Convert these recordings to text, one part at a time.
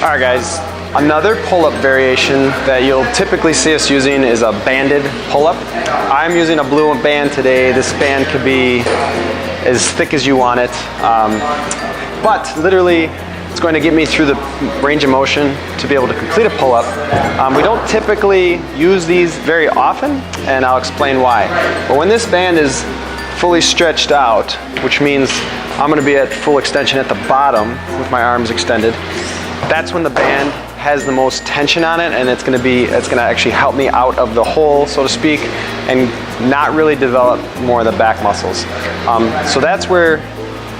All right, guys. Another pull-up variation that you'll typically see us using is a banded pull-up. I'm using a blue band today. This band could be as thick as you want it, but literally it's going to get me through the range of motion to be able to complete a pull-up. We don't typically use these very often, and I'll explain why. But when this band is fully stretched out, which means I'm going to be at full extension at the bottom with my arms extended, that's when the band has the most tension on it, and it's going to actually help me out of the hole, so to speak, and not really develop more of the back muscles. So that's where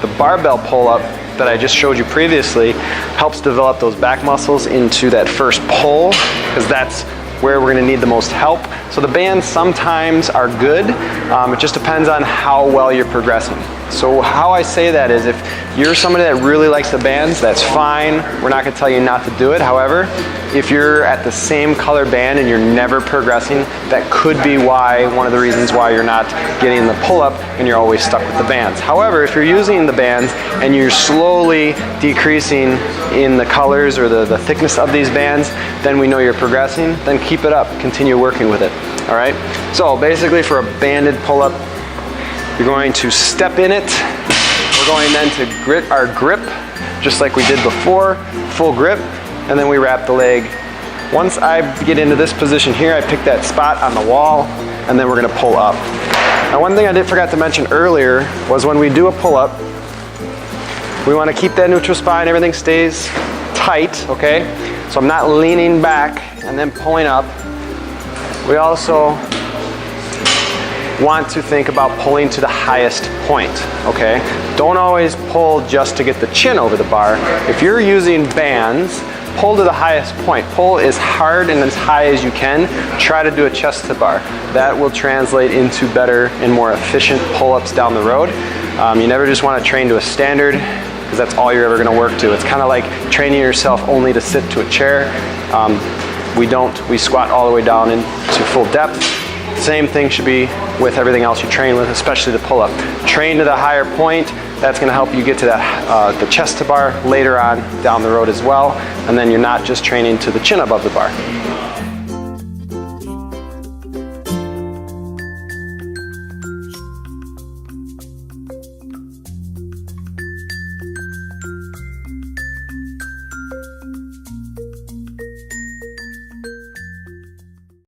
the barbell pull-up that I just showed you previously helps develop those back muscles into that first pull, because that's where we're going to need the most help. So the bands sometimes are good. It just depends on how well you're progressing. So how I say that is, if you're somebody that really likes the bands, that's fine. We're not going to tell you not to do it. However, if you're at the same color band and you're never progressing, that could be one of the reasons why you're not getting the pull-up and you're always stuck with the bands. However, if you're using the bands and you're slowly decreasing in the colors or the thickness of these bands, then we know you're progressing. Then keep it up. Continue working with it. All right? So basically, for a banded pull-up, you're going to step in it. We're going then to grit our grip, just like we did before, full grip, and then we wrap the leg. Once I get into this position here, I pick that spot on the wall, and then we're gonna pull up. Now, one thing I forgot to mention earlier was when we do a pull-up, we wanna keep that neutral spine, everything stays tight, okay? So I'm not leaning back and then pulling up. We also want to think about pulling to the highest point, okay? Don't always pull just to get the chin over the bar. If you're using bands, pull to the highest point. Pull as hard and as high as you can. Try to do a chest to bar. That will translate into better and more efficient pull-ups down the road. You never just want to train to a standard, because that's all you're ever going to work to. It's kind of like training yourself only to sit to a chair. We squat all the way down into full depth. Same thing should be with everything else you train with, especially the pull-up. Train to the higher point. That's going to help you get to that the chest to bar later on down the road as well, and then you're not just training to the chin above the bar.